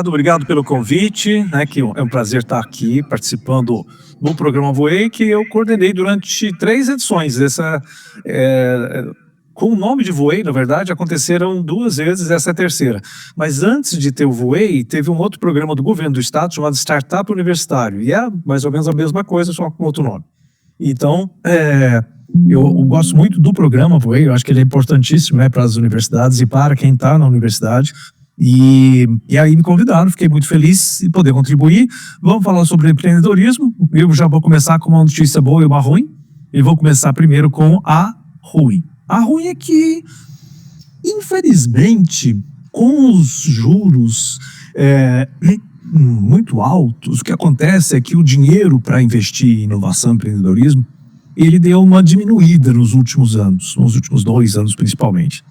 Obrigado pelo convite, né, que é um prazer estar aqui participando do programa Voei, que eu coordenei durante 3 edições. Com o nome de Voei, na verdade, aconteceram 2 vezes, essa é a terceira. Mas antes de ter o Voei, teve um outro programa do governo do estado chamado Startup Universitário, e é mais ou menos a mesma coisa, só com outro nome. Então, eu gosto muito do programa Voei, eu acho que ele é importantíssimo, né, para as universidades e para quem está na universidade. E aí me convidaram, fiquei muito feliz de poder contribuir. Vamos falar sobre empreendedorismo. Eu já vou começar com uma notícia boa e uma ruim. E vou começar primeiro com a ruim. A ruim é que, infelizmente, com os juros muito altos, o que acontece é que o dinheiro para investir em inovação e empreendedorismo, ele deu uma diminuída nos últimos anos, nos últimos 2 anos principalmente.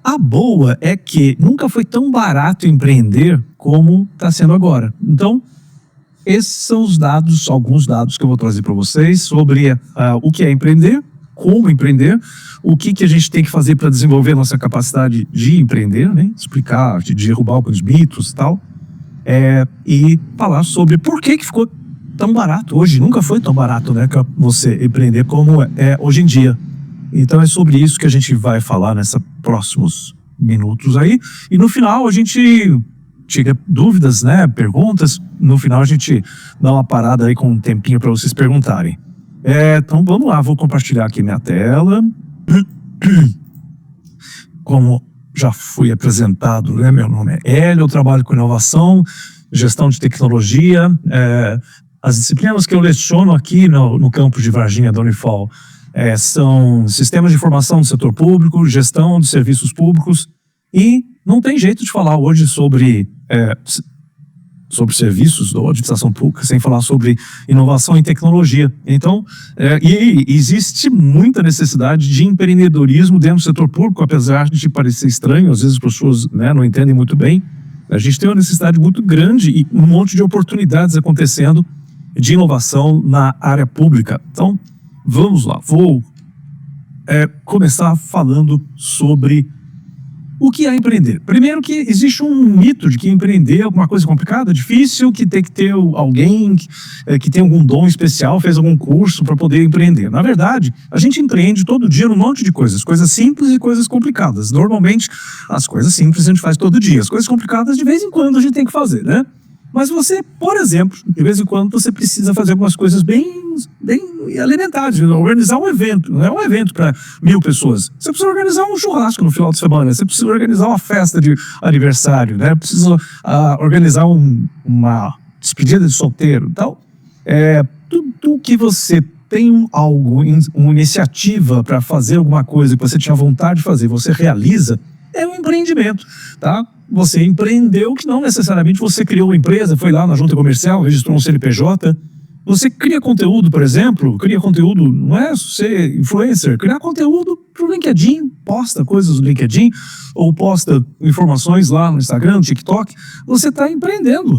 A boa é que nunca foi tão barato empreender como está sendo agora. Então, esses são os dados, alguns dados que eu vou trazer para vocês sobre o que é empreender, como empreender, o que a gente tem que fazer para desenvolver nossa capacidade de empreender, né? Explicar, de derrubar alguns mitos e tal, e falar sobre por que ficou tão barato hoje. Nunca foi tão barato, né, você empreender como é hoje em dia. Então é sobre isso que a gente vai falar nesses próximos minutos aí. E no final a gente tira dúvidas, né, perguntas. No final a gente dá uma parada aí com um tempinho para vocês perguntarem. Então vamos lá, vou compartilhar aqui minha tela. Como já fui apresentado, né, meu nome é Hélio, eu trabalho com inovação, gestão de tecnologia. As disciplinas que eu leciono aqui no campus de Varginha da Unifal são sistemas de informação do setor público, gestão de serviços públicos, e não tem jeito de falar hoje sobre serviços da administração pública sem falar sobre inovação e tecnologia. Então, existe muita necessidade de empreendedorismo dentro do setor público, apesar de parecer estranho, às vezes as pessoas, né, não entendem muito bem. A gente tem uma necessidade muito grande e um monte de oportunidades acontecendo de inovação na área pública. Então, vamos lá, vou começar falando sobre o que é empreender. Primeiro que existe um mito de que empreender é alguma coisa complicada, difícil, que tem que ter alguém que tem algum dom especial, fez algum curso para poder empreender. Na verdade, a gente empreende todo dia num monte de coisas simples e coisas complicadas. Normalmente, as coisas simples a gente faz todo dia, as coisas complicadas de vez em quando a gente tem que fazer, né? Mas você, por exemplo, de vez em quando você precisa fazer algumas coisas bem elementares, organizar um evento, não é um evento para 1000 pessoas. Você precisa organizar um churrasco no final de semana, você precisa organizar uma festa de aniversário, né? Precisa organizar uma despedida de solteiro. Então, tudo que você tem uma iniciativa para fazer alguma coisa que você tinha vontade de fazer, você realiza, é um empreendimento, tá? Você empreendeu, que não necessariamente você criou uma empresa, foi lá na junta comercial, registrou um CNPJ. Você cria conteúdo, por exemplo, não é ser influencer, criar conteúdo para o LinkedIn, posta coisas no LinkedIn, ou posta informações lá no Instagram, no TikTok. Você está empreendendo.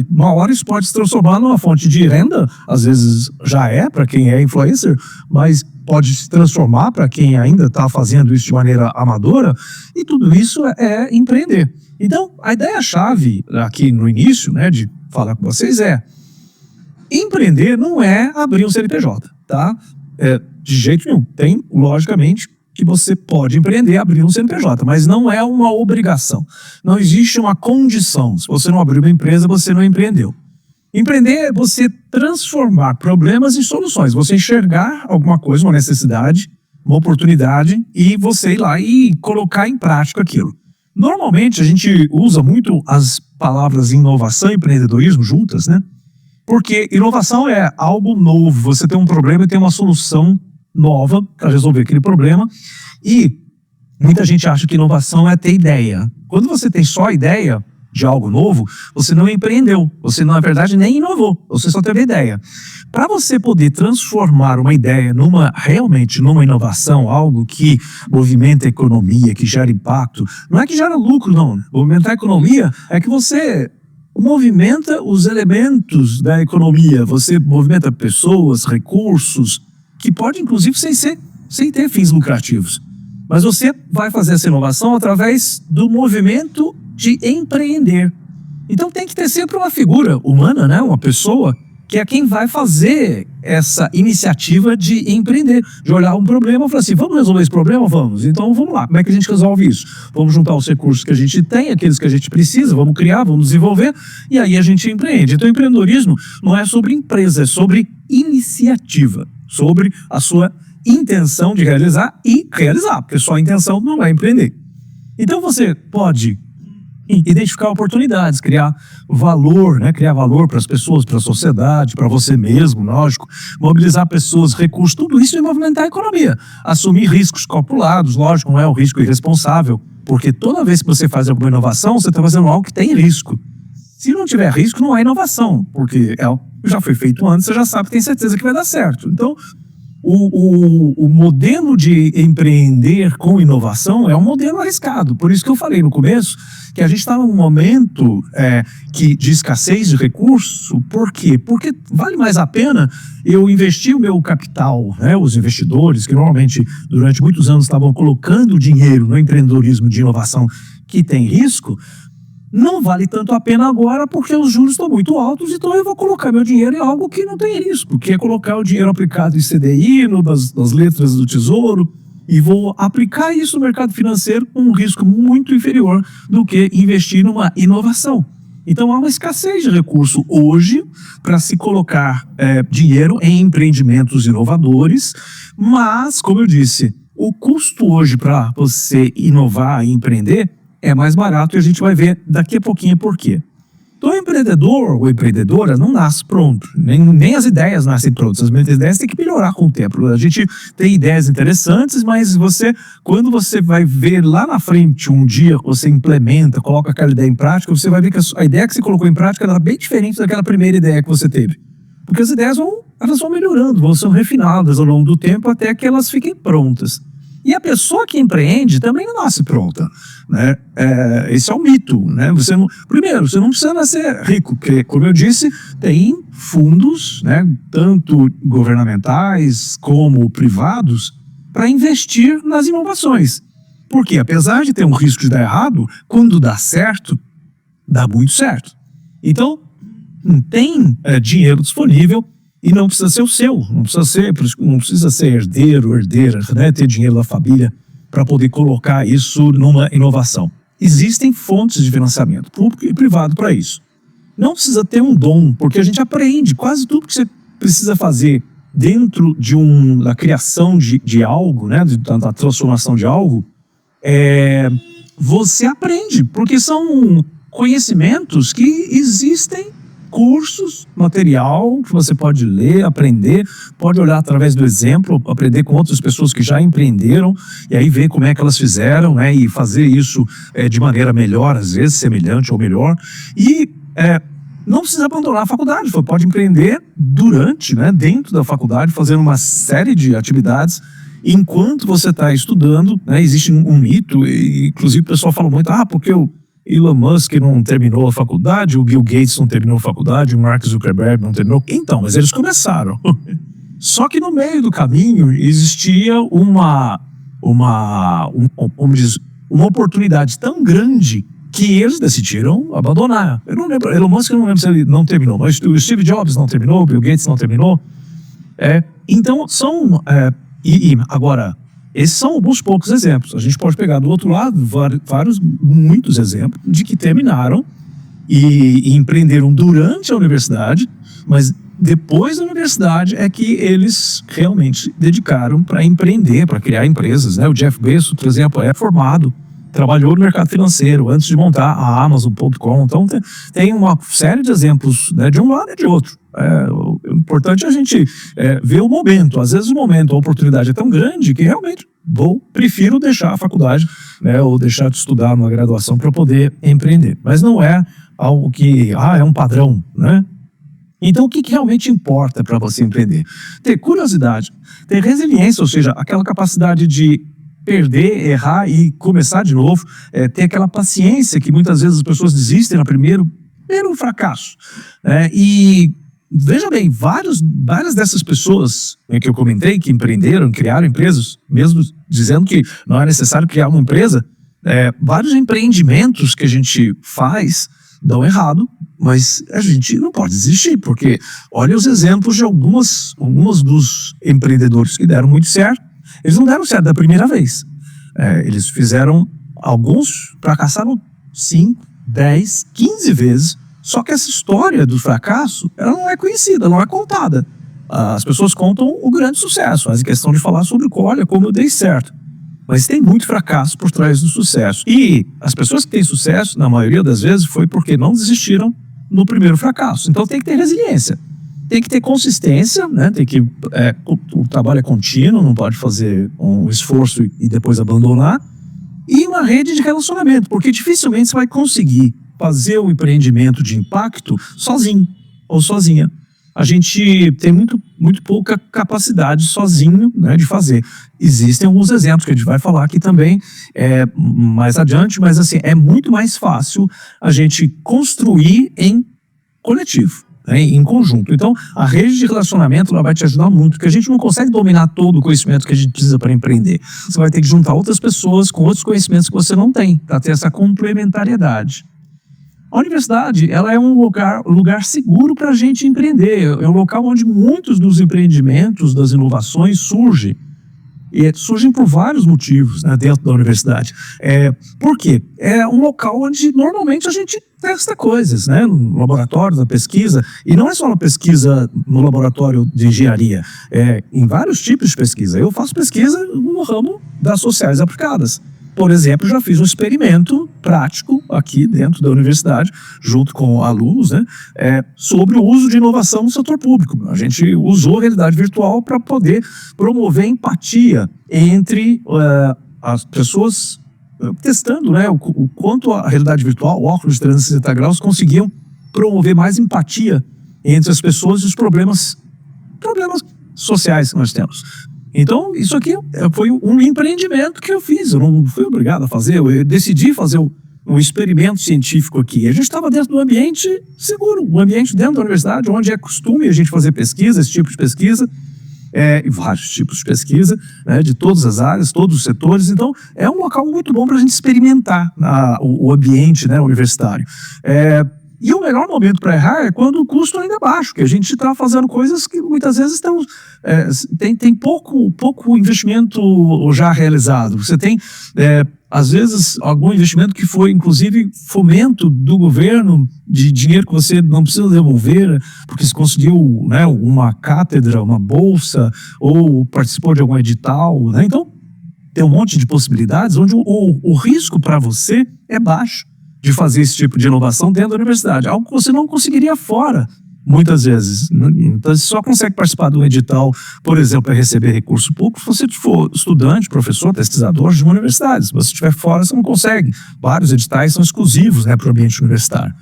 Uma hora isso pode se transformar numa fonte de renda, às vezes já é para quem é influencer, mas pode se transformar para quem ainda está fazendo isso de maneira amadora, e tudo isso é empreender. Então, a ideia-chave aqui no início, né, de falar com vocês empreender não é abrir um CNPJ, tá? De jeito nenhum. Tem, logicamente, que você pode empreender abrindo um CNPJ, mas não é uma obrigação. Não existe uma condição. Se você não abrir uma empresa, você não empreendeu. Empreender é você transformar problemas em soluções. Você enxergar alguma coisa, uma necessidade, uma oportunidade, e você ir lá e colocar em prática aquilo. Normalmente, a gente usa muito as palavras inovação e empreendedorismo juntas, né? Porque inovação é algo novo. Você tem um problema e tem uma solução nova para resolver aquele problema. E muita gente acha que inovação é ter ideia. Quando você tem só ideia de algo novo, você não empreendeu. Você, na verdade, nem inovou. Você só teve ideia. Para você poder transformar uma ideia realmente numa inovação, algo que movimenta a economia, que gera impacto, não é que gera lucro, não. Movimentar a economia é que você movimenta os elementos da economia. Você movimenta pessoas, recursos, que pode, inclusive, sem ter fins lucrativos. Mas você vai fazer essa inovação através do movimento de empreender. Então tem que ter sempre uma figura humana, né? Uma pessoa que é quem vai fazer essa iniciativa de empreender, de olhar um problema e falar assim, vamos resolver esse problema? Vamos. Então vamos lá, como é que a gente resolve isso? Vamos juntar os recursos que a gente tem, aqueles que a gente precisa, vamos criar, vamos desenvolver, e aí a gente empreende. Então empreendedorismo não é sobre empresa, é sobre iniciativa, sobre a sua intenção de realizar e realizar, porque só a intenção não vai empreender. Então você pode identificar oportunidades, criar valor, né? Criar valor para as pessoas, para a sociedade, para você mesmo, lógico, mobilizar pessoas, recursos, tudo isso é movimentar a economia. Assumir riscos calculados, lógico, não é o risco irresponsável, porque toda vez que você faz alguma inovação, você está fazendo algo que tem risco. Se não tiver risco, não é inovação, porque já foi feito antes, você já sabe, tem certeza que vai dar certo. Então, o modelo de empreender com inovação é um modelo arriscado. Por isso que eu falei no começo que a gente está num momento de escassez de recurso. Por quê? Porque vale mais a pena eu investir o meu capital, né? Os investidores que normalmente durante muitos anos estavam colocando dinheiro no empreendedorismo de inovação que tem risco, não vale tanto a pena agora porque os juros estão muito altos, então eu vou colocar meu dinheiro em algo que não tem risco, que é colocar o dinheiro aplicado em CDI, nas letras do Tesouro, e vou aplicar isso no mercado financeiro com um risco muito inferior do que investir numa inovação. Então há uma escassez de recurso hoje para se colocar dinheiro em empreendimentos inovadores, mas, como eu disse, o custo hoje para você inovar e empreender é mais barato e a gente vai ver daqui a pouquinho por quê. Então o empreendedor ou empreendedora não nasce pronto, nem as ideias nascem prontas, as minhas ideias têm que melhorar com o tempo. A gente tem ideias interessantes, mas quando você vai ver lá na frente, um dia você implementa, coloca aquela ideia em prática, você vai ver que a ideia que você colocou em prática era bem diferente daquela primeira ideia que você teve. Porque as ideias elas vão melhorando, vão sendo refinadas ao longo do tempo até que elas fiquem prontas. E a pessoa que empreende também não nasce pronta, né? Esse é o mito, né? Primeiro, você não precisa nascer rico, porque, como eu disse, tem fundos, né, tanto governamentais como privados, para investir nas inovações. Porque, apesar de ter um risco de dar errado, quando dá certo, dá muito certo. Então, tem dinheiro disponível. E não precisa ser o seu, não precisa ser herdeiro, herdeira, né? Ter dinheiro da família para poder colocar isso numa inovação. Existem fontes de financiamento público e privado para isso. Não precisa ter um dom, porque a gente aprende quase tudo que você precisa fazer dentro da criação de algo, né? Da transformação de algo, você aprende, porque são conhecimentos que existem. Cursos, material que você pode ler, aprender, pode olhar através do exemplo, aprender com outras pessoas que já empreenderam e aí ver como é que elas fizeram, né, e fazer isso de maneira melhor, às vezes semelhante ou melhor. E não precisa abandonar a faculdade, você pode empreender dentro da faculdade, fazendo uma série de atividades enquanto você está estudando, né. Existe um mito, e inclusive o pessoal fala muito, porque o Elon Musk não terminou a faculdade, o Bill Gates não terminou a faculdade, o Mark Zuckerberg não terminou. Então, mas eles começaram. Só que no meio do caminho existia uma oportunidade tão grande que eles decidiram abandonar. Eu não lembro, Elon Musk, eu não lembro se ele não terminou, mas o Steve Jobs não terminou, o Bill Gates não terminou. Então, agora, esses são alguns poucos exemplos. A gente pode pegar do outro lado muitos exemplos de que terminaram e empreenderam durante a universidade, mas depois da universidade é que eles realmente dedicaram para empreender, para criar empresas, né? O Jeff Bezos, por exemplo, é formado, trabalhou no mercado financeiro antes de montar a Amazon.com. Então tem uma série de exemplos, né, de um lado e de outro. O importante é a gente ver o momento. Às vezes a oportunidade é tão grande que realmente prefiro deixar a faculdade, né, ou deixar de estudar numa graduação para poder empreender. Mas não é algo que é um padrão, né? Então o que realmente importa para você empreender? Ter curiosidade, ter resiliência, ou seja, aquela capacidade de perder, errar e começar de novo, ter aquela paciência que muitas vezes as pessoas desistem no primeiro fracasso. E veja bem, várias dessas pessoas que eu comentei, que empreenderam, criaram empresas, mesmo dizendo que não é necessário criar uma empresa, vários empreendimentos que a gente faz dão errado, mas a gente não pode desistir, porque olha os exemplos de algumas dos empreendedores que deram muito certo. Eles não deram certo da primeira vez. Eles fizeram, alguns fracassaram 5, 10, 15 vezes, só que essa história do fracasso, ela não é conhecida, não é contada. As pessoas contam o grande sucesso, fazem questão de falar sobre olha como eu dei certo. Mas tem muito fracasso por trás do sucesso. E as pessoas que têm sucesso, na maioria das vezes, foi porque não desistiram no primeiro fracasso. Então tem que ter resiliência, tem que ter consistência, né? O trabalho é contínuo, não pode fazer um esforço e depois abandonar. E uma rede de relacionamento, porque dificilmente você vai conseguir fazer um empreendimento de impacto sozinho ou sozinha. A gente tem muito pouca capacidade sozinho, né, de fazer. Existem alguns exemplos que a gente vai falar aqui também mais adiante, mas assim, é muito mais fácil a gente construir em coletivo, né, em conjunto. Então, a rede de relacionamento ela vai te ajudar muito, porque a gente não consegue dominar todo o conhecimento que a gente precisa para empreender. Você vai ter que juntar outras pessoas com outros conhecimentos que você não tem, para ter essa complementariedade. A universidade, ela é um lugar seguro para a gente empreender. É um local onde muitos dos empreendimentos, das inovações surgem. E surgem por vários motivos, né, dentro da universidade. Por quê? É um local onde normalmente a gente testa coisas, né, no laboratório da pesquisa. E não é só na pesquisa no laboratório de engenharia. Em vários tipos de pesquisa. Eu faço pesquisa no ramo das sociais aplicadas. Por exemplo, já fiz um experimento prático aqui dentro da universidade, junto com alunos, né, sobre o uso de inovação no setor público. A gente usou realidade virtual para poder promover empatia entre as pessoas, testando, né, o quanto a realidade virtual, o óculos de 360 graus, conseguiam promover mais empatia entre as pessoas e os problemas sociais que nós temos. Então, isso aqui foi um empreendimento que eu fiz, eu não fui obrigado a fazer, eu decidi fazer um experimento científico aqui. A gente estava dentro de um ambiente seguro, um ambiente dentro da universidade, onde é costume a gente fazer pesquisa, esse tipo de pesquisa, e vários tipos de pesquisa, né, de todas as áreas, todos os setores. Então, é um local muito bom para a gente experimentar o ambiente, né, universitário. E o melhor momento para errar é quando o custo ainda é baixo, que a gente está fazendo coisas que muitas vezes tem pouco investimento já realizado. Você tem, às vezes, algum investimento que foi, inclusive, fomento do governo, de dinheiro que você não precisa devolver, porque você conseguiu, né, uma cátedra, uma bolsa, ou participou de algum edital, né? Então, tem um monte de possibilidades onde o risco para você é baixo de fazer esse tipo de inovação dentro da universidade, algo que você não conseguiria fora, muitas vezes. Então, você só consegue participar de um edital, por exemplo, para receber recurso público, se você for estudante, professor, pesquisador de uma universidade. Se você estiver fora, você não consegue. Vários editais são exclusivos, né, para o ambiente universitário.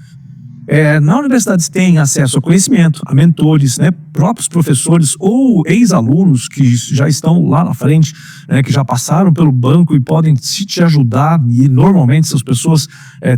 Na universidade você tem acesso a conhecimento, a mentores, né, próprios professores ou ex-alunos que já estão lá na frente, né, que já passaram pelo banco e podem te ajudar, e normalmente essas pessoas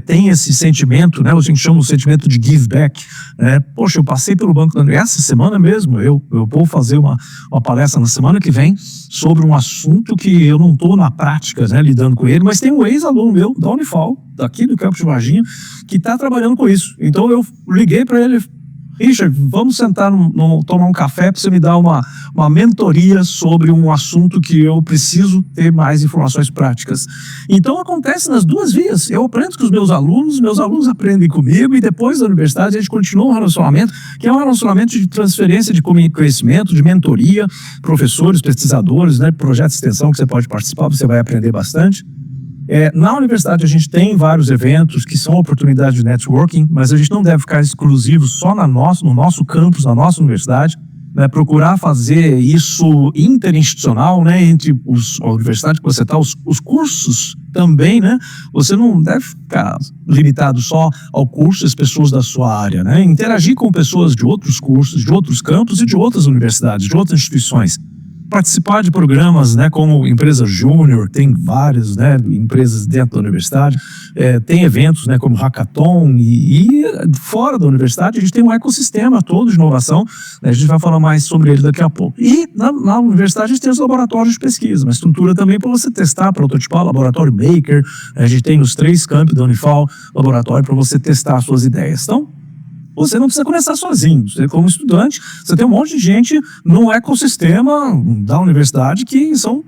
têm esse sentimento, né, a gente chama o sentimento de give back, né? Poxa, eu passei pelo banco essa semana mesmo, eu vou fazer uma palestra na semana que vem sobre um assunto que eu não estou na prática, né, lidando com ele, mas tem um ex-aluno meu da Unifal, daqui do Campus de Varginha, que está trabalhando com isso. Então eu liguei para ele: Richard, vamos sentar, tomar um café para você me dar uma mentoria sobre um assunto que eu preciso ter mais informações práticas. Então acontece nas duas vias. Eu aprendo com os meus alunos aprendem comigo, e depois da universidade a gente continua um relacionamento, que é um relacionamento de transferência de conhecimento, de mentoria, professores, pesquisadores, né, projetos de extensão que você pode participar, você vai aprender bastante. Na universidade a gente tem vários eventos que são oportunidades de networking, mas a gente não deve ficar exclusivo só no nosso campus, na nossa universidade, né, procurar fazer isso interinstitucional, né, entre a universidade que você está, os cursos também, né, você não deve ficar limitado só ao curso das pessoas da sua área, né, interagir com pessoas de outros cursos, de outros campos e de outras universidades, de outras instituições. participar de programas, né, como empresa júnior, tem várias, né, empresas dentro da universidade, tem eventos, né, como Hackathon e fora da universidade a gente tem um ecossistema todo de inovação, né, a gente vai falar mais sobre ele daqui a pouco. E na universidade a gente tem os laboratórios de pesquisa, uma estrutura também para você testar, prototipar, laboratório Maker, a gente tem nos 3 campi da Unifal, laboratório para você testar as suas ideias. Então, você não precisa começar sozinho. Você, como estudante, você tem um monte de gente no ecossistema da universidade que são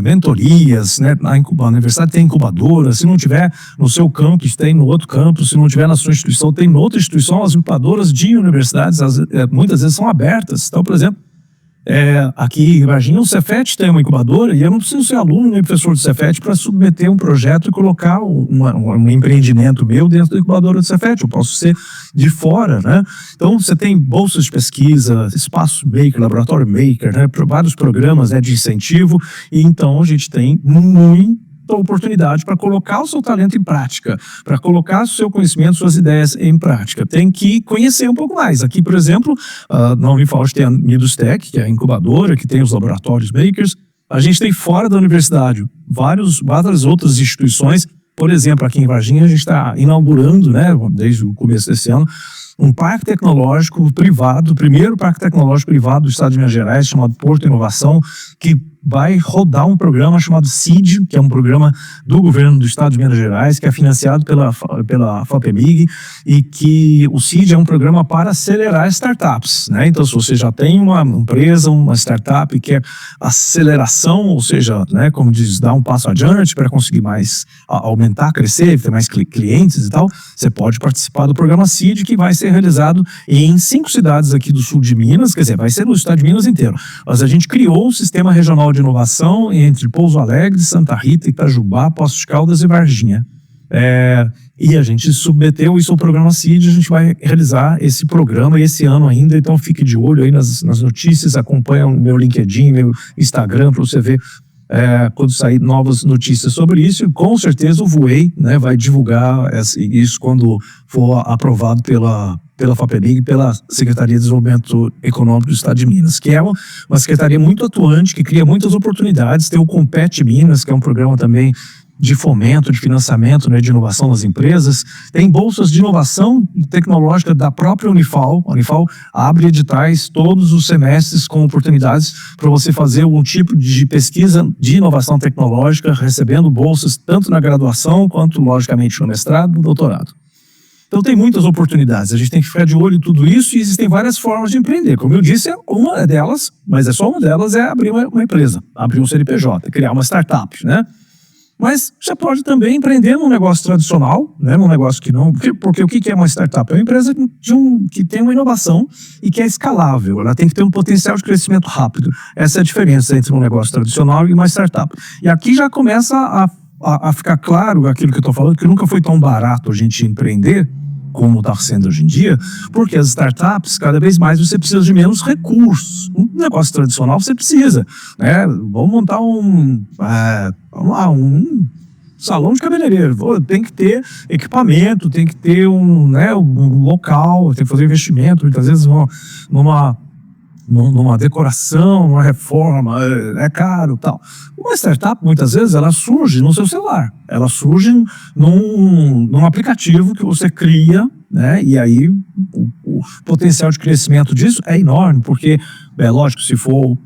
mentorias, né? A universidade tem incubadora, se não tiver no seu campus, tem no outro campus, se não tiver na sua instituição, tem noutra instituição. As incubadoras de universidades, muitas vezes são abertas. Então, por exemplo, aqui em Varginha, o Cefet tem uma incubadora e eu não preciso ser aluno nem professor do Cefet para submeter um projeto e colocar um empreendimento meu dentro da incubadora do Cefet. Eu posso ser de fora, né? Então, você tem bolsas de pesquisa, espaço Maker, laboratório Maker, né? Vários programas, né, de incentivo. E então, a gente tem muita oportunidade para colocar o seu talento em prática, para colocar o seu conhecimento, suas ideias em prática. Tem que conhecer um pouco mais. Aqui, por exemplo, na Unifal tem a Midustec, que é a incubadora, que tem os laboratórios Makers. A gente tem fora da universidade várias outras instituições. Por exemplo, aqui em Varginha, a gente está inaugurando, né, desde o começo desse ano, um parque tecnológico privado, o primeiro parque tecnológico privado do estado de Minas Gerais, chamado Porto Inovação, que vai rodar um programa chamado CID, que é um programa do governo do estado de Minas Gerais, que é financiado pela FAPEMIG, e que o CID é um programa para acelerar startups, né? Então, se você já tem uma empresa, uma startup que quer aceleração, ou seja, né, como diz, dar um passo adiante para conseguir mais, aumentar, crescer, ter mais clientes e tal, você pode participar do programa CID, que vai ser realizado em 5 cidades aqui do sul de Minas, quer dizer, vai ser no estado de Minas inteiro. Mas a gente criou um sistema regional de inovação entre Pouso Alegre, Santa Rita, Itajubá, Poços de Caldas e Varginha. E a gente submeteu isso ao programa CID, a gente vai realizar esse programa esse ano ainda, então fique de olho aí nas notícias, acompanha o meu LinkedIn, meu Instagram, para você ver quando sair novas notícias sobre isso. E com certeza o VUEI, né, vai divulgar isso quando for aprovado pela FAPEMIG, pela Secretaria de Desenvolvimento Econômico do Estado de Minas, que é uma secretaria muito atuante, que cria muitas oportunidades. Tem o Compete Minas, que é um programa também de fomento, de financiamento, né, de inovação das empresas. Tem bolsas de inovação tecnológica da própria Unifal. A Unifal abre editais todos os semestres com oportunidades para você fazer algum tipo de pesquisa de inovação tecnológica, recebendo bolsas tanto na graduação quanto, logicamente, no mestrado e no doutorado. Então tem muitas oportunidades, a gente tem que ficar de olho em tudo isso e existem várias formas de empreender. Como eu disse, uma delas, mas é só uma delas, é abrir uma empresa, abrir um CNPJ, criar uma startup, né? Mas você pode também empreender num negócio tradicional, né? Num negócio que não... Porque o que é uma startup? É uma empresa que tem uma inovação e que é escalável, ela tem que ter um potencial de crescimento rápido. Essa é a diferença entre um negócio tradicional e uma startup. E aqui já começa a ficar claro aquilo que eu estou falando, que nunca foi tão barato a gente empreender como está sendo hoje em dia, porque as startups, cada vez mais você precisa de menos recursos. Um negócio tradicional você precisa, né? Vamos montar um salão de cabeleireiro, tem que ter equipamento, tem que ter um local, tem que fazer investimento, muitas vezes numa decoração, numa reforma, é caro e tal. Uma startup, muitas vezes, ela surge no seu celular. Ela surge num aplicativo que você cria, né? E aí o potencial de crescimento disso é enorme, porque, lógico, se for...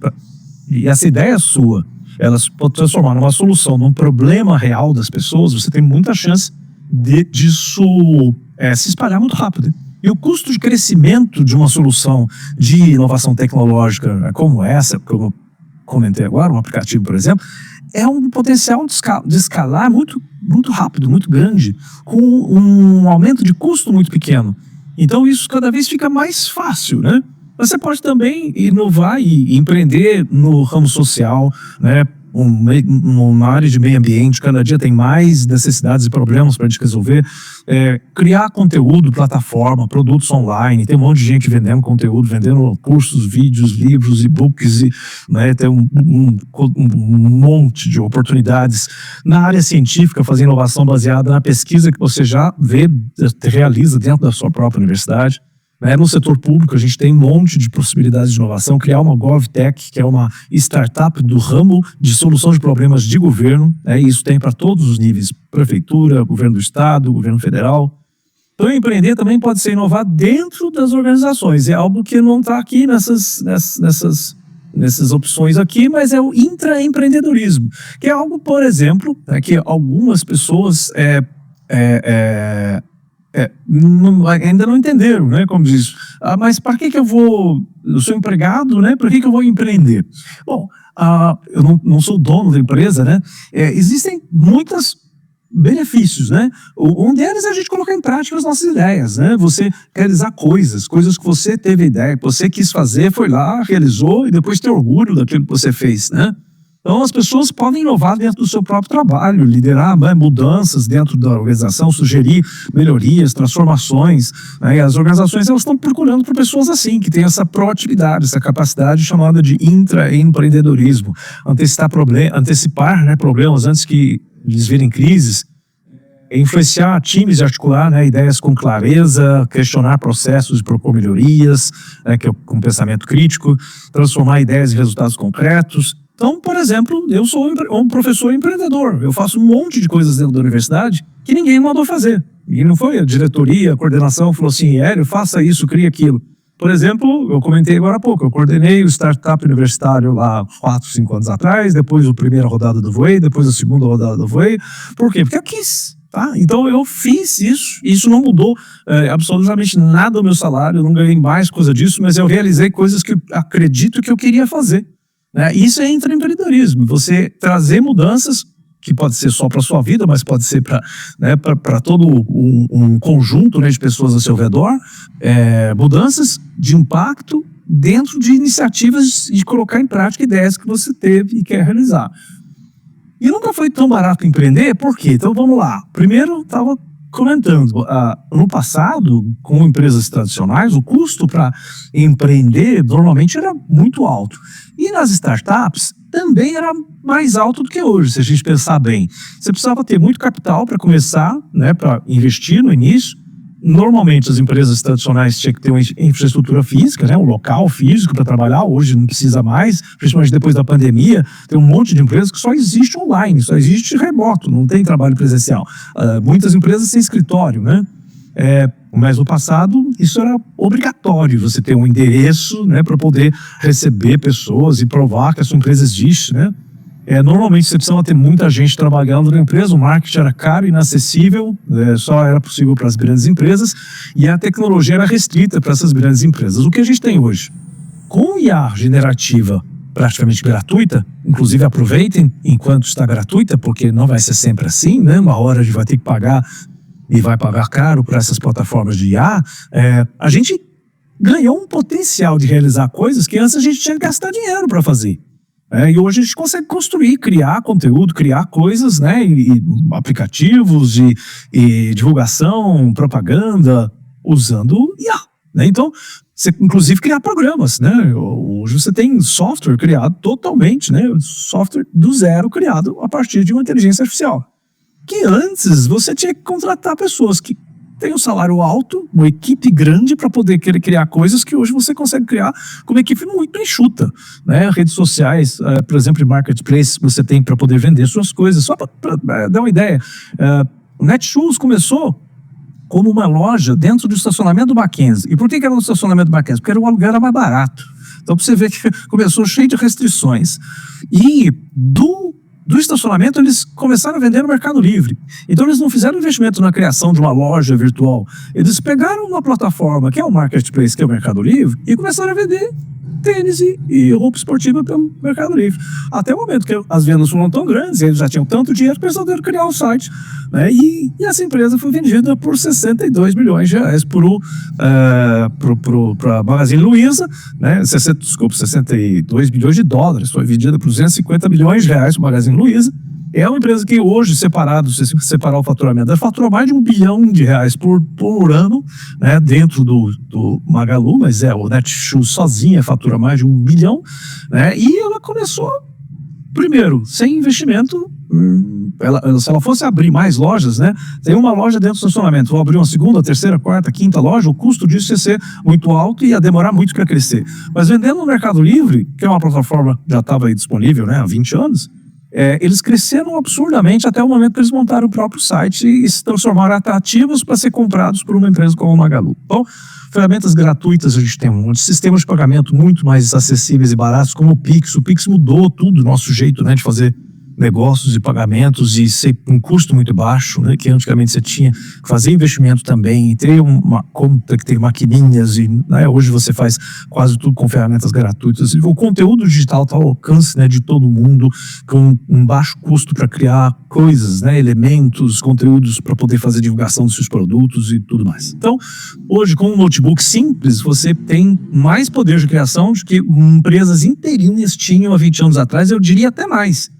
E essa ideia é sua, ela pode transformar numa solução, num problema real das pessoas, você tem muita chance disso se espalhar muito rápido. E o custo de crescimento de uma solução de inovação tecnológica como essa, que eu comentei agora, um aplicativo, por exemplo, é um potencial de escalar muito, muito rápido, muito grande, com um aumento de custo muito pequeno. Então isso cada vez fica mais fácil, né? Você pode também inovar e empreender no ramo social, né? Uma área de meio ambiente, cada dia tem mais necessidades e problemas para a gente resolver. Criar conteúdo, plataforma, produtos online, tem um monte de gente vendendo conteúdo, vendendo cursos, vídeos, livros, e-books, né, tem um monte de oportunidades. Na área científica, fazer inovação baseada na pesquisa que você já realiza dentro da sua própria universidade. né? No setor público, a gente tem um monte de possibilidades de inovação, criar uma GovTech, que é uma startup do ramo de solução de problemas de governo, né? E isso tem para todos os níveis, prefeitura, governo do estado, governo federal. Então, empreender também pode ser inovar dentro das organizações, é algo que não está aqui nessas opções aqui, mas é o intraempreendedorismo, que é algo, por exemplo, que algumas pessoas ainda não entenderam, né? Como diz, mas para que eu sou empregado, né? Para que eu vou empreender? Bom, eu não sou dono da empresa, né? Existem muitos benefícios, né? Um deles é a gente colocar em prática as nossas ideias, né? Você realizar coisas que você teve ideia, que você quis fazer, foi lá, realizou e depois ter orgulho daquilo que você fez, né? Então as pessoas podem inovar dentro do seu próprio trabalho, liderar, né, mudanças dentro da organização, sugerir melhorias, transformações, né? E as organizações elas estão procurando por pessoas assim, que têm essa proatividade, essa capacidade chamada de intraempreendedorismo, antecipar, né, problemas antes que eles virem crises, influenciar times e articular, né, ideias com clareza, questionar processos e propor melhorias, né, que é com pensamento crítico, transformar ideias em resultados concretos. Então, por exemplo, eu sou um professor empreendedor, eu faço um monte de coisas dentro da universidade que ninguém mandou fazer. E não foi a diretoria, a coordenação falou assim, Hélio, faça isso, crie aquilo. Por exemplo, eu comentei agora há pouco, eu coordenei o startup universitário lá 4, 5 anos atrás, depois a primeira rodada do Voe, depois a segunda rodada do Voe. Por quê? Porque eu quis, tá? Então eu fiz isso, e isso não mudou absolutamente nada do meu salário, eu não ganhei mais coisa disso, mas eu realizei coisas que eu acredito que eu queria fazer, né? Isso é intraempreendedorismo, você trazer mudanças que pode ser só para a sua vida, mas pode ser para, né, para todo um conjunto, né, de pessoas ao seu redor, mudanças de impacto dentro de iniciativas de colocar em prática ideias que você teve e quer realizar. E nunca foi tão barato empreender, por quê? Então vamos lá. Primeiro, estava comentando, no passado, com empresas tradicionais, o custo para empreender normalmente era muito alto. E nas startups também era mais alto do que hoje, se a gente pensar bem. Você precisava ter muito capital para começar, né, para investir no início. Normalmente as empresas tradicionais tinham que ter uma infraestrutura física, né, um local físico para trabalhar, hoje não precisa mais, principalmente depois da pandemia, tem um monte de empresas que só existe online, só existe remoto, não tem trabalho presencial. Muitas empresas têm escritório, né? Mas no passado isso era obrigatório, você ter um endereço, né, para poder receber pessoas e provar que a sua empresa existe, né? Normalmente você precisava ter muita gente trabalhando na empresa, o marketing era caro, inacessível, só era possível para as grandes empresas e a tecnologia era restrita para essas grandes empresas. O que a gente tem hoje? Com IA generativa praticamente gratuita, inclusive aproveitem enquanto está gratuita, porque não vai ser sempre assim, né? Uma hora a gente vai ter que pagar e vai pagar caro para essas plataformas de IA, a gente ganhou um potencial de realizar coisas que antes a gente tinha que gastar dinheiro para fazer. E hoje a gente consegue construir, criar conteúdo, criar coisas, né, e aplicativos e divulgação, propaganda, usando IA, né? Então, você inclusive criar programas, né? Hoje você tem software criado totalmente, né? Software do zero criado a partir de uma inteligência artificial. Que antes você tinha que contratar pessoas que têm um salário alto, uma equipe grande para poder criar coisas que hoje você consegue criar com uma equipe muito enxuta, né? Redes sociais, por exemplo, em marketplace, você tem para poder vender suas coisas. Só para dar uma ideia, o Netshoes começou como uma loja dentro do estacionamento do Mackenzie. E por que era no estacionamento do Mackenzie? Porque o aluguel era mais barato. Então, para você ver que começou cheio de restrições. E do estacionamento, eles começaram a vender no Mercado Livre. Então, eles não fizeram investimento na criação de uma loja virtual. Eles pegaram uma plataforma, que é o Marketplace, que é o Mercado Livre, e começaram a vender tênis e roupa esportiva pelo Mercado Livre. Até o momento que as vendas foram tão grandes, eles já tinham tanto dinheiro que eles resolveram criar o site, né? E essa empresa foi vendida por 62 milhões de reais para a Magazine Luiza, né? 62 milhões de dólares, foi vendida por 250 milhões de reais para a Magazine Luiza. É uma empresa que hoje, se separar o faturamento, ela fatura mais de R$1 bilhão por ano, né, dentro do Magalu, mas o Netshoes sozinha fatura mais de R$1 bilhão, né, e ela começou, primeiro, sem investimento, se ela fosse abrir mais lojas, né? Tem uma loja dentro do estacionamento, vou abrir uma segunda, terceira, quarta, quinta loja, o custo disso ia ser muito alto e ia demorar muito para crescer. Mas vendendo no Mercado Livre, que é uma plataforma que já estava aí disponível, né, há 20 anos, eles cresceram absurdamente até o momento que eles montaram o próprio site e se transformaram atrativos para ser comprados por uma empresa como a Magalu. Então, ferramentas gratuitas a gente tem um monte, sistemas de pagamento muito mais acessíveis e baratos, como o Pix. O Pix mudou tudo o nosso jeito, né, de fazer negócios e pagamentos e ser um custo muito baixo, né, que antigamente você tinha que fazer investimento também e ter uma conta que tem maquininhas e, né, hoje você faz quase tudo com ferramentas gratuitas. O conteúdo digital está ao alcance, né, de todo mundo, com um baixo custo para criar coisas, né, elementos, conteúdos para poder fazer divulgação dos seus produtos e tudo mais. Então, hoje com um notebook simples, você tem mais poder de criação do que empresas inteirinhas tinham há 20 anos atrás, eu diria até mais.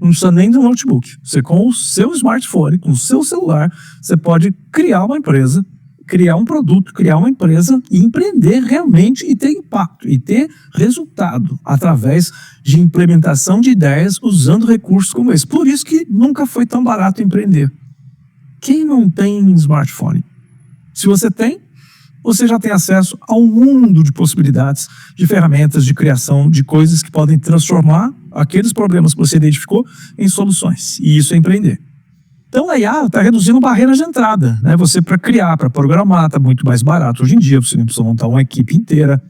Não precisa nem do notebook. Você, com o seu smartphone, com o seu celular, você pode criar uma empresa, criar um produto, criar uma empresa e empreender realmente e ter impacto, e ter resultado através de implementação de ideias usando recursos como esse. Por isso que nunca foi tão barato empreender. Quem não tem smartphone? Se você tem, você já tem acesso a um mundo de possibilidades, de ferramentas, de criação, de coisas que podem transformar aqueles problemas que você identificou em soluções. E isso é empreender. Então a IA está reduzindo barreiras de entrada, né? Você, para criar, para programar, está muito mais barato hoje em dia. Você não precisa montar uma equipe inteira.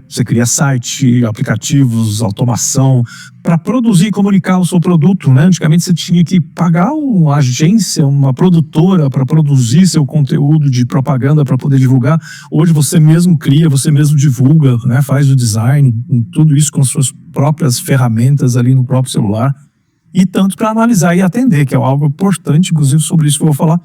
Você cria site, aplicativos, automação, para produzir e comunicar o seu produto, né? Antigamente você tinha que pagar uma agência, uma produtora para produzir seu conteúdo de propaganda para poder divulgar. Hoje você mesmo cria, você mesmo divulga, né? Faz o design, tudo isso com suas próprias ferramentas ali no próprio celular. E tanto para analisar e atender, que é algo importante, inclusive sobre isso que eu vou falar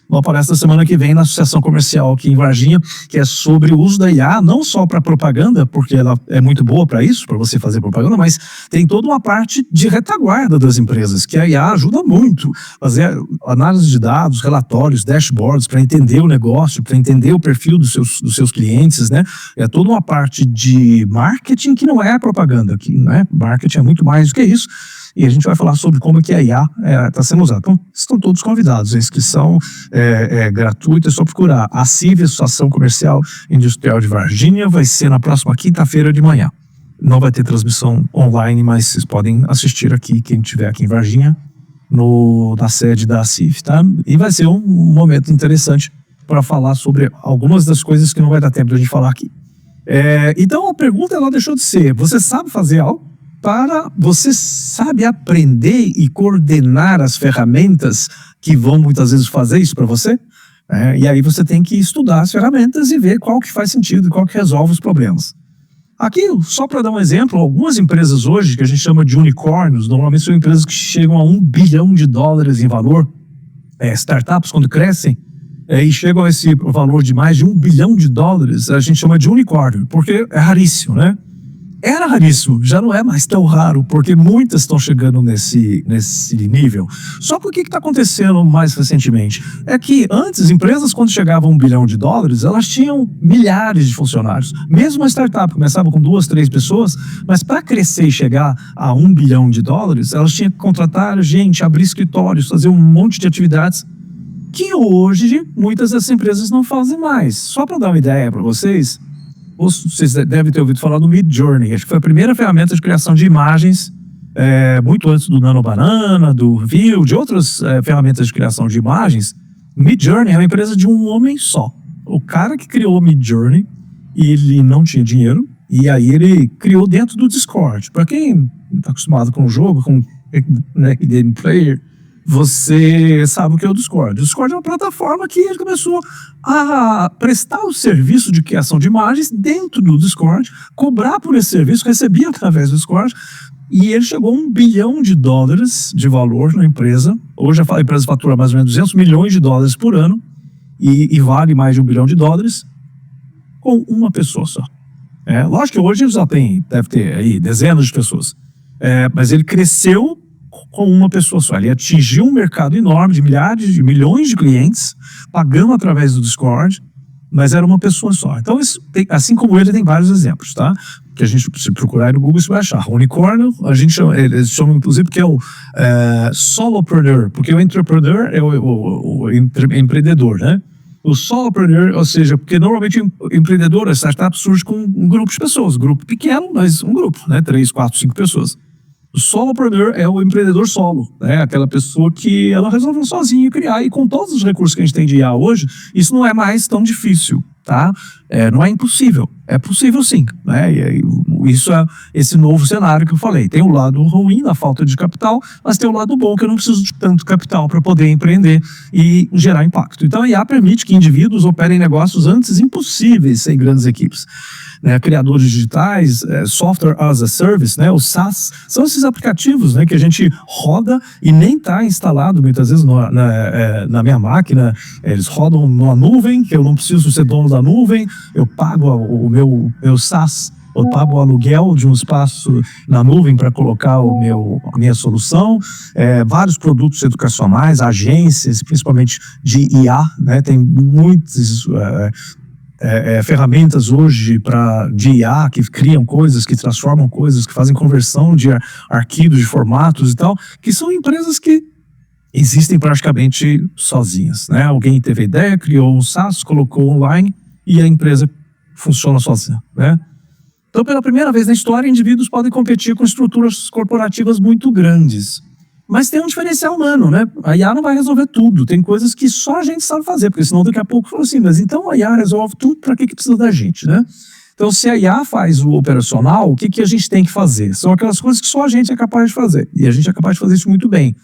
numa palestra semana que vem na Associação Comercial aqui em Varginha, que é sobre o uso da IA, não só para propaganda, porque ela é muito boa para isso, para você fazer propaganda, mas tem toda uma parte de retaguarda das empresas, que a IA ajuda muito. Fazer análise de dados, relatórios, dashboards, para entender o negócio, para entender o perfil dos seus clientes, né? É toda uma parte de marketing que não é propaganda, que, né? Marketing é muito mais do que isso. E a gente vai falar sobre como que a IA está sendo usada. Então, estão todos convidados. A inscrição é gratuita, é só procurar. A CIV, Associação Comercial Industrial de Varginha, vai ser na próxima quinta-feira de manhã. Não vai ter transmissão online, mas vocês podem assistir aqui, quem estiver aqui em Varginha, na sede da CIV, tá? E vai ser um momento interessante para falar sobre algumas das coisas que não vai dar tempo de a gente falar aqui. Então, a pergunta ela deixou de ser: você sabe fazer algo? Você sabe aprender e coordenar as ferramentas que vão muitas vezes fazer isso para você? E aí você tem que estudar as ferramentas e ver qual que faz sentido e qual que resolve os problemas. Aqui, só para dar um exemplo, algumas empresas hoje, que a gente chama de unicórnios, normalmente são empresas que chegam a $1 bilhão em valor, startups quando crescem, e chegam a esse valor de mais de $1 bilhão, a gente chama de unicórnio, porque é raríssimo, né? Era raríssimo, já não é mais tão raro, porque muitas estão chegando nesse nível. Só que o que está acontecendo mais recentemente? É que antes, empresas quando chegavam a $1 bilhão, elas tinham milhares de funcionários. Mesmo a startup começava com 2, 3 pessoas, mas para crescer e chegar a $1 bilhão, elas tinham que contratar gente, abrir escritórios, fazer um monte de atividades que hoje muitas dessas empresas não fazem mais. Só para dar uma ideia para vocês devem ter ouvido falar do Midjourney. Acho que foi a primeira ferramenta de criação de imagens, muito antes do Nano Banana, do Vue, de outras ferramentas de criação de imagens. Midjourney é uma empresa de um homem só. O cara que criou o Midjourney, ele não tinha dinheiro, e aí ele criou dentro do Discord. Para quem está acostumado com o jogo, com Game Player, você sabe o que é o Discord. O Discord é uma plataforma que ele começou a prestar o serviço de criação de imagens dentro do Discord, cobrar por esse serviço, recebia através do Discord, e ele chegou a $1 bilhão de valor na empresa. Hoje a empresa fatura mais ou menos $200 milhões por ano, e vale mais de $1 bilhão, com uma pessoa só. Lógico que hoje ele já deve ter aí dezenas de pessoas, mas ele cresceu com uma pessoa só. Ele atingiu um mercado enorme de milhares de milhões de clientes, pagando através do Discord, mas era uma pessoa só. Então, assim como ele, tem vários exemplos, tá? Que a gente, se procurar no Google, você vai achar. Unicórnio, a gente chama, eles chamam, inclusive, que é o solopreneur, porque o entrepreneur é o empreendedor, né? O solopreneur, ou seja, porque normalmente o empreendedor, a startup, surge com um grupo de pessoas, grupo pequeno, mas um grupo, né? 3, 4, 5 pessoas. O solopreneur é o empreendedor solo, né? Aquela pessoa que ela resolveu sozinha criar, e com todos os recursos que a gente tem de IA hoje, isso não é mais tão difícil, tá? Não é impossível, é possível sim, né? E isso é esse novo cenário que eu falei. Tem o lado ruim da falta de capital, mas tem o lado bom, que eu não preciso de tanto capital para poder empreender e gerar impacto. Então a IA permite que indivíduos operem negócios antes impossíveis sem grandes equipes. Né, criadores digitais, software as a service, né, os SaaS, são esses aplicativos, né, que a gente roda e nem está instalado muitas vezes na minha máquina. Eles rodam numa nuvem, que eu não preciso ser dono da nuvem, eu pago o meu SaaS, eu pago o aluguel de um espaço na nuvem para colocar a minha solução. Vários produtos educacionais, agências, principalmente de IA, né, tem muitos ferramentas hoje de IA que criam coisas, que transformam coisas, que fazem conversão de arquivos, de formatos e tal, que são empresas que existem praticamente sozinhas, né? Alguém teve ideia, criou um SaaS, colocou online e a empresa funciona sozinha, né? Então, pela primeira vez na história, indivíduos podem competir com estruturas corporativas muito grandes. Mas tem um diferencial humano, né? A IA não vai resolver tudo. Tem coisas que só a gente sabe fazer, porque senão daqui a pouco fala assim, mas então a IA resolve tudo, para que precisa da gente, né? Então, se a IA faz o operacional, o que a gente tem que fazer? São aquelas coisas que só a gente é capaz de fazer. E a gente é capaz de fazer isso muito bem.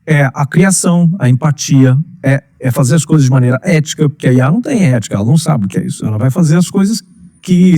É a criação, a empatia, é fazer as coisas de maneira ética, porque a IA não tem ética, ela não sabe o que é isso. Ela vai fazer as coisas que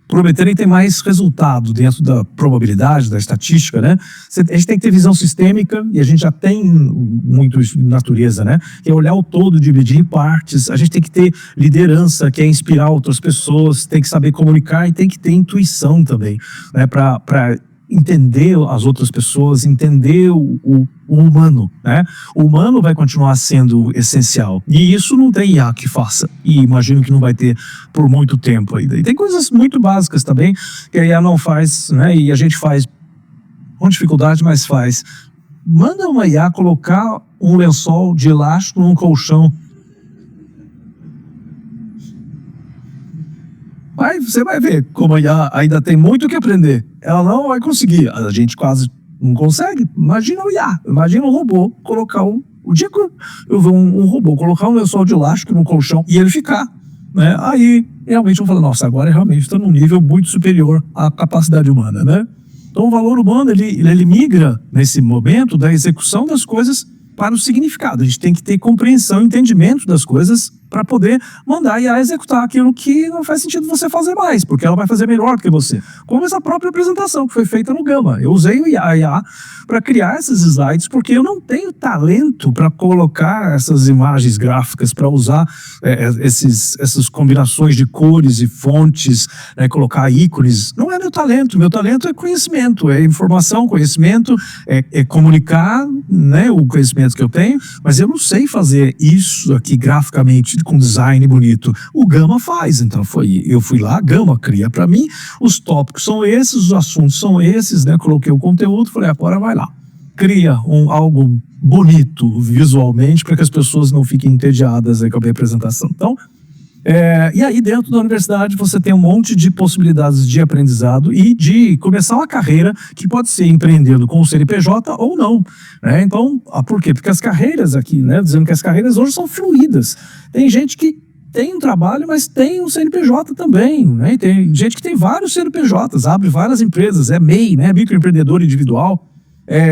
prometerem ter mais resultado dentro da probabilidade, da estatística, né? A gente tem que ter visão sistêmica, e a gente já tem muito isso de natureza, né? Que é olhar o todo, dividir em partes. A gente tem que ter liderança, que é inspirar outras pessoas, tem que saber comunicar e tem que ter intuição também, né? Para entender as outras pessoas, entender o humano, né? O humano vai continuar sendo essencial. E isso não tem IA que faça. E imagino que não vai ter por muito tempo ainda. E tem coisas muito básicas também que a IA não faz, né? E a gente faz com dificuldade, mas faz. Manda uma IA colocar um lençol de elástico num colchão. Você vai ver como a IA ainda tem muito o que aprender. Ela não vai conseguir. A gente quase não consegue. Imagina o IA, imagina um robô colocar o dia que eu ver um robô colocar um lençol de elástico no colchão e ele ficar, né? Aí realmente eu vou falar, nossa, agora realmente está num nível muito superior à capacidade humana, né? Então o valor humano, ele migra nesse momento da execução das coisas para o significado. A gente tem que ter compreensão, entendimento das coisas para poder mandar a IA executar aquilo que não faz sentido você fazer mais, porque ela vai fazer melhor do que você. Como essa própria apresentação que foi feita no Gama. Eu usei a IA para criar esses slides, porque eu não tenho talento para colocar essas imagens gráficas, para usar essas combinações de cores e fontes, né, colocar ícones. Não é meu talento é conhecimento, é informação, conhecimento, é comunicar, né, o conhecimento que eu tenho, mas eu não sei fazer isso aqui graficamente com design bonito. O Gama faz, então eu fui lá, Gama cria para mim, os tópicos são esses, os assuntos são esses, né? Coloquei o conteúdo, falei, agora vai lá. Cria algo bonito visualmente para que as pessoas não fiquem entediadas aí com a minha apresentação. Então, e aí dentro da universidade você tem um monte de possibilidades de aprendizado e de começar uma carreira que pode ser empreendendo com o CNPJ ou não, né? Então, por quê? Porque as carreiras aqui, né, dizendo que as carreiras hoje são fluídas. Tem gente que tem um trabalho, mas tem um CNPJ também, né? E tem gente que tem vários CNPJs, abre várias empresas, MEI, né, microempreendedor individual.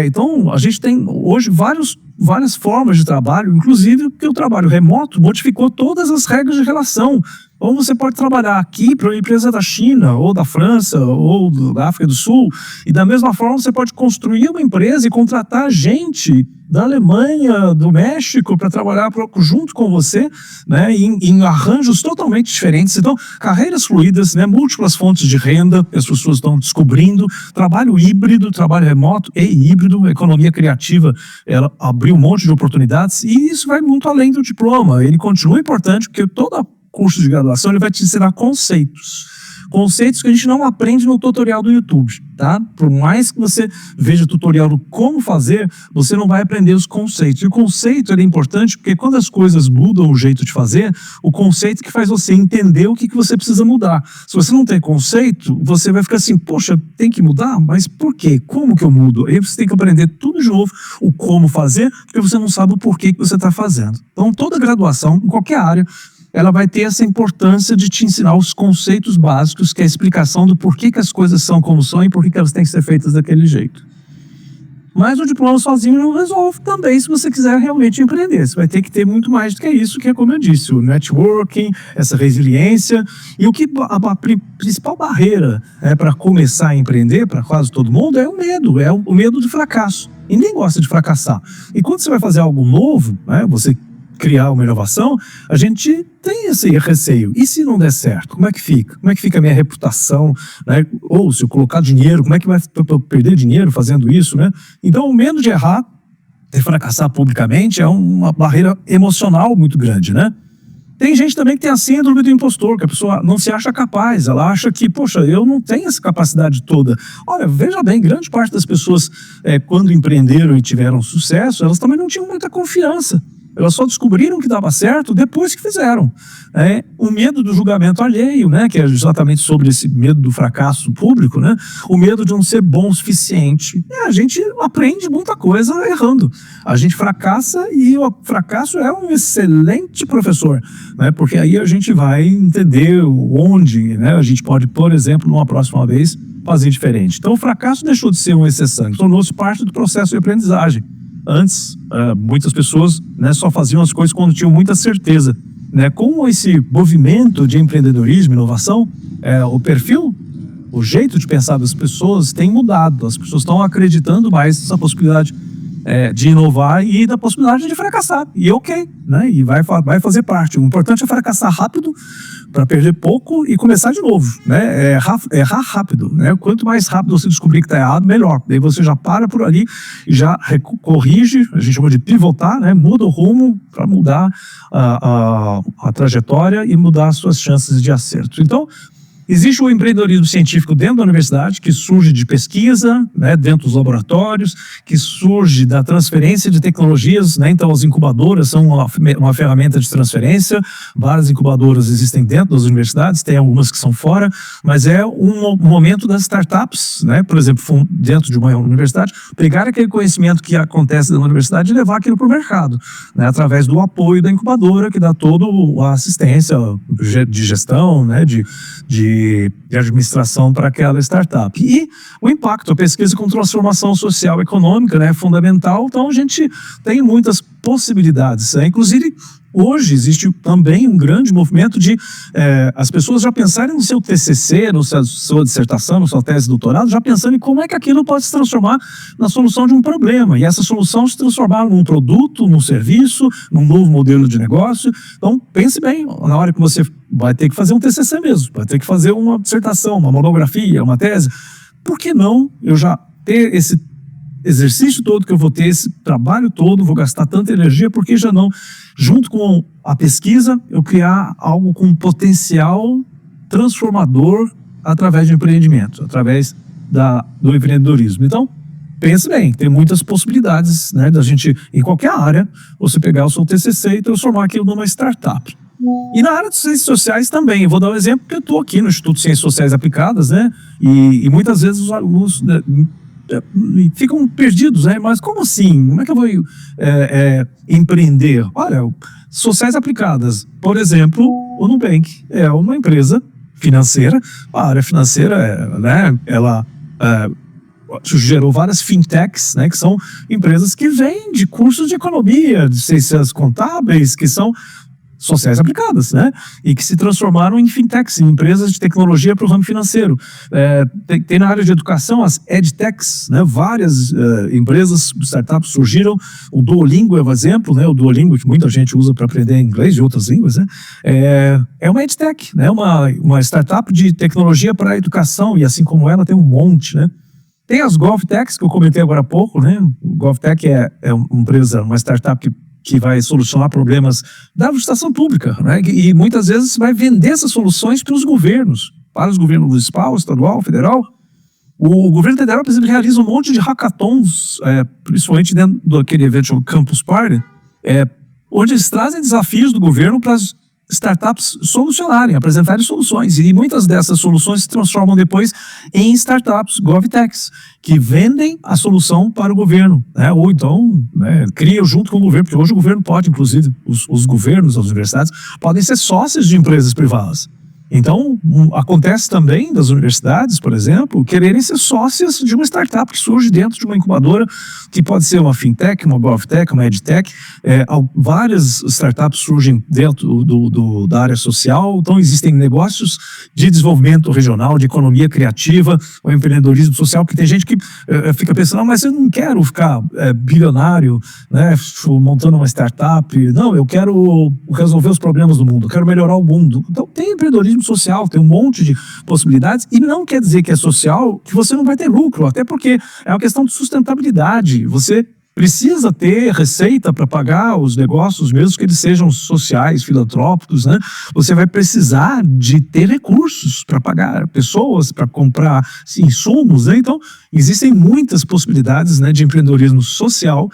Então, a gente tem hoje várias formas de trabalho, inclusive porque o trabalho remoto modificou todas as regras de relação. Ou você pode trabalhar aqui para uma empresa da China, ou da França, ou da África do Sul, e da mesma forma você pode construir uma empresa e contratar gente da Alemanha, do México, para trabalhar junto com você, né, em arranjos totalmente diferentes. Então, carreiras fluídas, né, múltiplas fontes de renda, as pessoas estão descobrindo, trabalho híbrido, trabalho remoto e híbrido, economia criativa, ela abriu um monte de oportunidades, e isso vai muito além do diploma. Ele continua importante, porque toda curso de graduação ele vai te ensinar conceitos. Conceitos que a gente não aprende no tutorial do YouTube, tá? Por mais que você veja tutorial do como fazer, você não vai aprender os conceitos. E o conceito é importante porque quando as coisas mudam o jeito de fazer, o conceito que faz você entender o que você precisa mudar. Se você não tem conceito, você vai ficar assim, poxa, tem que mudar? Mas por quê? Como que eu mudo? Aí você tem que aprender tudo de novo, o como fazer, porque você não sabe o porquê que você está fazendo. Então, toda graduação, em qualquer área, ela vai ter essa importância de te ensinar os conceitos básicos, que é a explicação do porquê que as coisas são como são e porquê que elas têm que ser feitas daquele jeito. Mas o diploma sozinho não resolve também se você quiser realmente empreender. Você vai ter que ter muito mais do que isso, que é como eu disse, o networking, essa resiliência. E o que a principal barreira para começar a empreender, para quase todo mundo, é o medo de fracasso. E ninguém gosta de fracassar. E quando você vai fazer algo novo, você criar uma inovação, a gente tem esse receio. E se não der certo, como é que fica? Como é que fica a minha reputação? Né? Ou se eu colocar dinheiro, como é que vai perder dinheiro fazendo isso? Né? Então, o medo de errar, de fracassar publicamente, é uma barreira emocional muito grande, né? Tem gente também que tem a síndrome do impostor, que a pessoa não se acha capaz, ela acha que, poxa, eu não tenho essa capacidade toda. Olha, veja bem, grande parte das pessoas, quando empreenderam e tiveram sucesso, elas também não tinham muita confiança. Elas só descobriram que dava certo depois que fizeram. O medo do julgamento alheio, né, que é exatamente sobre esse medo do fracasso público, né, o medo de não ser bom o suficiente. A gente aprende muita coisa errando. A gente fracassa e o fracasso é um excelente professor, né, porque aí a gente vai entender onde, né, a gente pode, por exemplo, numa próxima vez, fazer diferente. Então o fracasso deixou de ser uma exceção, tornou-se parte do processo de aprendizagem. Antes, muitas pessoas, né, só faziam as coisas quando tinham muita certeza. Né? Com esse movimento de empreendedorismo, inovação, o perfil, o jeito de pensar das pessoas tem mudado. As pessoas estão acreditando mais nessa possibilidade de inovar e da possibilidade de fracassar. E ok, né? E vai fazer parte. O importante é fracassar rápido para perder pouco e começar de novo, né? Errar rápido, né? Quanto mais rápido você descobrir que está errado, melhor. Daí você já para por ali e já corrige, a gente chama de pivotar, né? Muda o rumo para mudar a trajetória e mudar as suas chances de acerto. Então, existe o empreendedorismo científico dentro da universidade, que surge de pesquisa, né, dentro dos laboratórios, que surge da transferência de tecnologias, né, então as incubadoras são uma ferramenta de transferência, várias incubadoras existem dentro das universidades, tem algumas que são fora, mas é um momento das startups, né, por exemplo, dentro de uma universidade, pegar aquele conhecimento que acontece na universidade e levar aquilo para o mercado, né, através do apoio da incubadora, que dá toda a assistência de gestão, né, de administração para aquela startup. E o impacto, a pesquisa com transformação social e econômica, né, é fundamental. Então a gente tem muitas possibilidades, né? Inclusive, hoje existe também um grande movimento de as pessoas já pensarem no seu TCC, na sua dissertação, na sua tese de doutorado, já pensando em como é que aquilo pode se transformar na solução de um problema. E essa solução se transformar num produto, num serviço, num novo modelo de negócio. Então, pense bem, na hora que você vai ter que fazer um TCC mesmo, vai ter que fazer uma dissertação, uma monografia, uma tese. Por que não eu já ter esse exercício todo que eu vou ter, esse trabalho todo, vou gastar tanta energia, porque já não, junto com a pesquisa, eu criar algo com potencial transformador através de empreendimento, através do empreendedorismo. Então, pense bem, tem muitas possibilidades, né, da gente, em qualquer área, você pegar o seu TCC e transformar aquilo numa startup. E na área de ciências sociais também, eu vou dar um exemplo, porque eu estou aqui no Instituto de Ciências Sociais Aplicadas, né, e muitas vezes os alunos ficam perdidos, né? Mas como assim? Como é que eu vou empreender? Olha, sociais aplicadas, por exemplo, o Nubank é uma empresa financeira. A área financeira, né, ela gerou várias fintechs, né, que são empresas que vêm de cursos de economia, de ciências contábeis, que são sociais aplicadas, né? E que se transformaram em fintechs, em empresas de tecnologia para o ramo financeiro. Tem na área de educação as edtechs, né? Várias empresas, startups surgiram. O Duolingo é um exemplo, né? O Duolingo que muita gente usa para aprender inglês e outras línguas, né? É uma edtech, né? Uma startup de tecnologia para a educação, e assim como ela tem um monte, né? Tem as GovTechs, que eu comentei agora há pouco, né? O GovTech é uma empresa, uma startup que que vai solucionar problemas da administração pública, né? E muitas vezes você vai vender essas soluções para os governos municipal, estadual, federal. O governo federal, por exemplo, realiza um monte de hackathons, principalmente dentro daquele evento chamado Campus Party, onde eles trazem desafios do governo para as startups solucionarem, apresentarem soluções. E muitas dessas soluções se transformam depois em startups, GovTechs, que vendem a solução para o governo, né? Ou então criam junto com o governo, porque hoje o governo pode, inclusive, os governos, as universidades, podem ser sócios de empresas privadas. Então, acontece também das universidades, por exemplo, quererem ser sócias de uma startup que surge dentro de uma incubadora, que pode ser uma fintech, uma govtech, uma edtech. Várias startups surgem dentro da área social, então existem negócios de desenvolvimento regional, de economia criativa, o empreendedorismo social, porque tem gente que fica pensando, mas eu não quero ficar bilionário, né, montando uma startup, não, eu quero resolver os problemas do mundo, eu quero melhorar o mundo. Então tem empreendedorismo social, tem um monte de possibilidades, e não quer dizer que é social que você não vai ter lucro, até porque é uma questão de sustentabilidade. Você precisa ter receita para pagar os negócios, mesmo que eles sejam sociais, filantrópicos, né? Você vai precisar de ter recursos para pagar pessoas, para comprar insumos, né? Então, existem muitas possibilidades, né, de empreendedorismo social,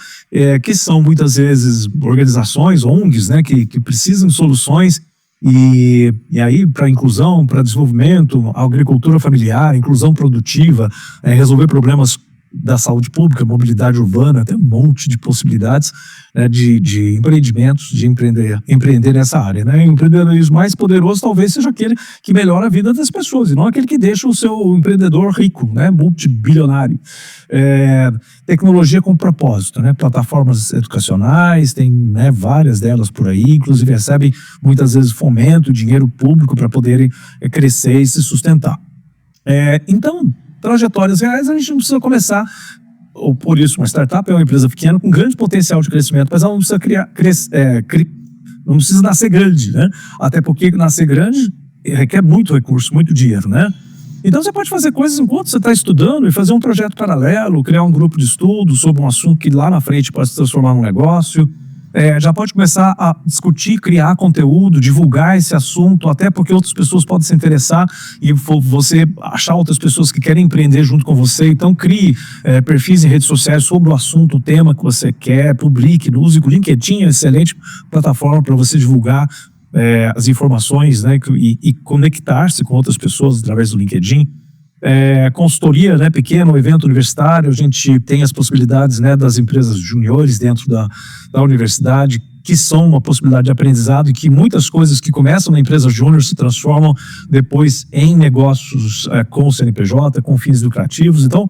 que são muitas vezes organizações, ONGs, né, que precisam de soluções. E aí, para inclusão, para desenvolvimento, agricultura familiar, inclusão produtiva, resolver problemas da saúde pública, mobilidade urbana, tem um monte de possibilidades, né, de empreendimentos, de empreender nessa área, né? O empreendedorismo mais poderoso talvez seja aquele que melhora a vida das pessoas, e não aquele que deixa o seu empreendedor rico, né, multibilionário. Tecnologia com propósito, né? Plataformas educacionais, tem, né, várias delas por aí, inclusive recebem muitas vezes fomento, dinheiro público para poderem crescer e se sustentar. Então, trajetórias reais, a gente não precisa começar, ou por isso uma startup é uma empresa pequena com grande potencial de crescimento, mas ela não precisa não precisa nascer grande, né? Até porque nascer grande requer muito recurso, muito dinheiro, né? Então você pode fazer coisas enquanto você está estudando e fazer um projeto paralelo, criar um grupo de estudo sobre um assunto que lá na frente pode se transformar num negócio. Já pode começar a discutir, criar conteúdo, divulgar esse assunto, até porque outras pessoas podem se interessar e você achar outras pessoas que querem empreender junto com você. Então crie perfis em redes sociais sobre o assunto, o tema que você quer, publique, use o LinkedIn, é uma excelente plataforma para você divulgar as informações, né, e conectar-se com outras pessoas através do LinkedIn. Consultoria, né, pequeno evento universitário, a gente tem as possibilidades, né, das empresas juniores dentro da universidade, que são uma possibilidade de aprendizado e que muitas coisas que começam na empresa júnior se transformam depois em negócios com o CNPJ, com fins lucrativos. Então,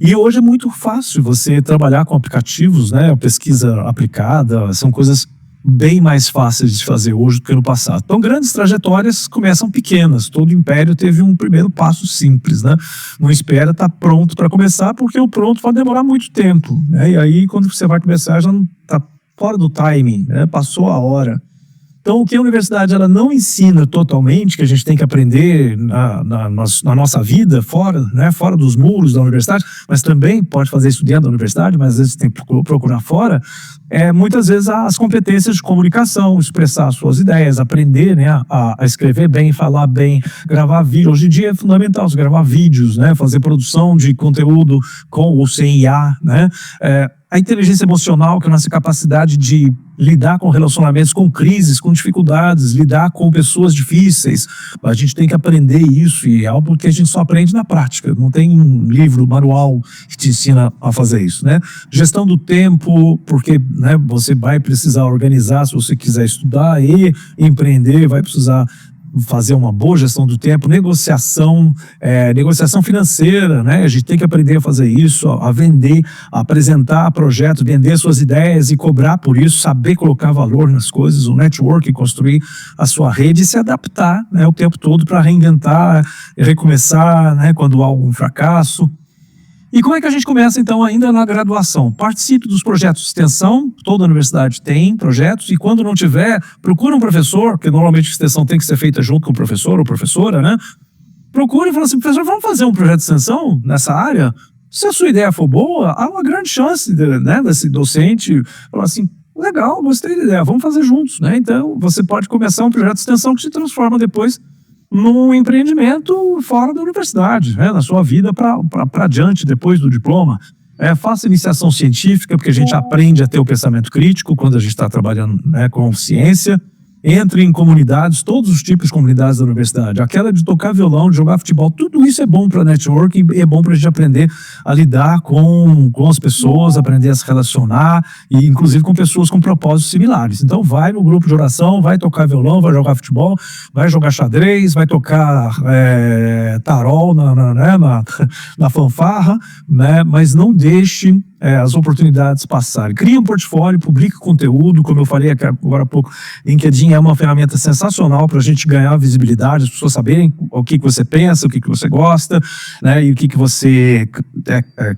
e hoje é muito fácil você trabalhar com aplicativos, né, pesquisa aplicada, são coisas bem mais fáceis de fazer hoje do que no passado. Então, grandes trajetórias começam pequenas. Todo império teve um primeiro passo simples, né? Não espera estar pronto para começar, porque o pronto vai demorar muito tempo, né? E aí, quando você vai começar, já não está fora do timing, né? Passou a hora. Então, o que a universidade ela não ensina totalmente, que a gente tem que aprender na nossa vida, fora, né, fora dos muros da universidade, mas também pode fazer isso dentro da universidade, mas às vezes tem que procurar fora, muitas vezes as competências de comunicação, expressar suas ideias, aprender, né, a escrever bem, falar bem, gravar vídeo. Hoje em dia é fundamental você gravar vídeos, né, fazer produção de conteúdo com ou sem IA, né, a inteligência emocional, que é a nossa capacidade de lidar com relacionamentos, com crises, com dificuldades, lidar com pessoas difíceis. A gente tem que aprender isso, e é algo que a gente só aprende na prática. Não tem um livro, manual que te ensina a fazer isso, né? Gestão do tempo, porque, né, você vai precisar organizar se você quiser estudar e empreender, vai precisar fazer uma boa gestão do tempo, negociação financeira, né? A gente tem que aprender a fazer isso, a vender, a apresentar projetos, vender suas ideias e cobrar por isso, saber colocar valor nas coisas, o network, construir a sua rede e se adaptar, né, o tempo todo para reinventar, recomeçar, né, quando há algum fracasso. E como é que a gente começa, então, ainda na graduação? Participe dos projetos de extensão, toda universidade tem projetos, e quando não tiver, procure um professor, porque normalmente a extensão tem que ser feita junto com o professor ou professora, né? Procure e fala assim, professor, vamos fazer um projeto de extensão nessa área? Se a sua ideia for boa, há uma grande chance, né, desse docente falar assim, Legal, gostei da ideia, vamos fazer juntos, né? Então, você pode começar um projeto de extensão que se transforma depois num empreendimento fora da universidade, né? Na sua vida para adiante, depois do diploma. Faça iniciação científica, porque a gente aprende a ter o pensamento crítico quando a gente está trabalhando, né, com ciência. Entre em comunidades, todos os tipos de comunidades da universidade. Aquela de tocar violão, de jogar futebol, tudo isso é bom para network e é bom para a gente aprender a lidar com as pessoas, aprender a se relacionar, e inclusive com pessoas com propósitos similares. Então vai no grupo de oração, vai tocar violão, vai jogar futebol, vai jogar xadrez, vai tocar tarol na fanfarra, né? Mas não deixe as oportunidades passarem. Crie um portfólio, publique conteúdo, como eu falei agora há pouco, LinkedIn é uma ferramenta sensacional para a gente ganhar visibilidade, as pessoas saberem o que você pensa, o que você gosta, né, e o que você,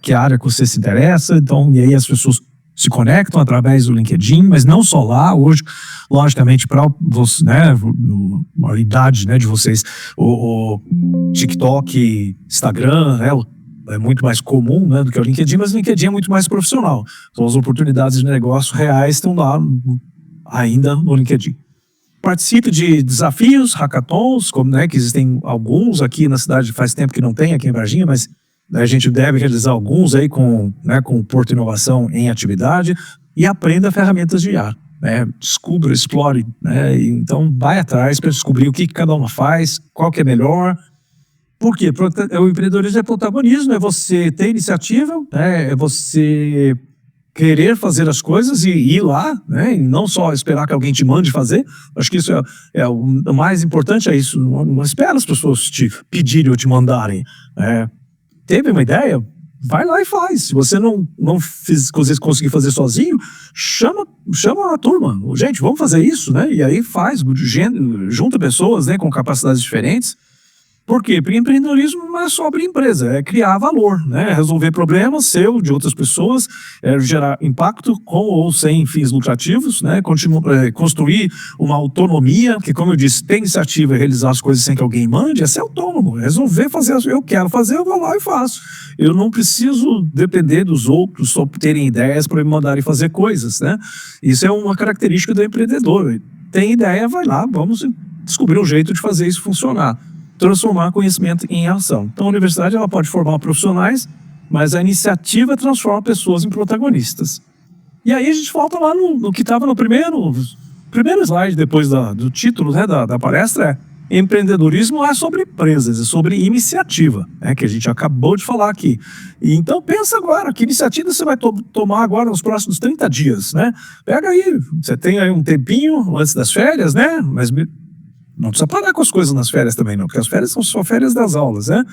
que área que você se interessa. Então, e aí as pessoas se conectam através do LinkedIn, mas não só lá. Hoje, logicamente, para né, a idade, né, de vocês, o TikTok, Instagram, né, é muito mais comum, né, do que o LinkedIn, mas o LinkedIn é muito mais profissional. Então as oportunidades de negócio reais estão lá ainda no LinkedIn. Participe de desafios, hackathons, como, né, que existem alguns aqui na cidade, faz tempo que não tem aqui em Varginha, mas, né, a gente deve realizar alguns aí com o Porto Inovação em atividade, e aprenda ferramentas de IA. Né, descubra, explore, né, então vai atrás para descobrir o que cada uma faz, qual que é melhor. Por quê? O empreendedorismo é protagonismo, é você ter iniciativa, né? É você querer fazer as coisas e ir lá, né? E não só esperar que alguém te mande fazer. Acho que isso é o mais importante, é isso. Não espera as pessoas te pedirem ou te mandarem. Teve uma ideia? Vai lá e faz. Se você não conseguir fazer sozinho, chama a turma. Gente, vamos fazer isso, né? E aí faz, junta pessoas, né, com capacidades diferentes. Por quê? Porque empreendedorismo não é só abrir empresa, é criar valor, né? Resolver problemas seu, de outras pessoas, gerar impacto com ou sem fins lucrativos, né? Construir uma autonomia, que, como eu disse, ter iniciativa e realizar as coisas sem que alguém mande, é ser autônomo, resolver fazer, eu quero fazer, eu vou lá e faço. Eu não preciso depender dos outros só terem ideias para me mandarem fazer coisas, né? Isso é uma característica do empreendedor. Tem ideia, vai lá, vamos descobrir um jeito de fazer isso funcionar. Transformar conhecimento em ação. Então a universidade ela pode formar profissionais, mas a iniciativa transforma pessoas em protagonistas. E aí a gente volta lá no que estava no primeiro slide, depois do título, né, da palestra, empreendedorismo é sobre empresas, é sobre iniciativa, né, que a gente acabou de falar aqui. E então pensa agora, que iniciativa você vai tomar agora nos próximos 30 dias, né? Pega aí, você tem aí um tempinho antes das férias, né? Mas não precisa parar com as coisas nas férias também, não, porque as férias são só férias das aulas, né?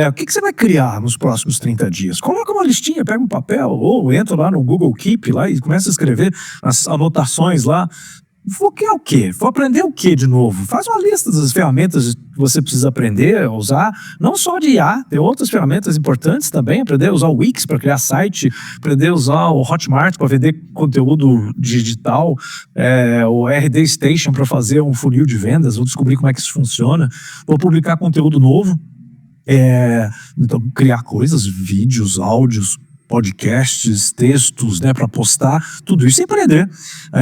O que você vai criar nos próximos 30 dias? Coloca uma listinha, pega um papel, ou entra lá no Google Keep lá e começa a escrever as anotações lá. Vou criar o quê? Vou aprender o quê de novo? Faz uma lista das ferramentas que você precisa aprender a usar, não só de IA, tem outras ferramentas importantes também, aprender a usar o Wix para criar site, aprender a usar o Hotmart para vender conteúdo digital, o RD Station para fazer um funil de vendas, vou descobrir como é que isso funciona, vou publicar conteúdo novo, então criar coisas, vídeos, áudios, podcasts, textos, né, para postar, tudo isso é empreender.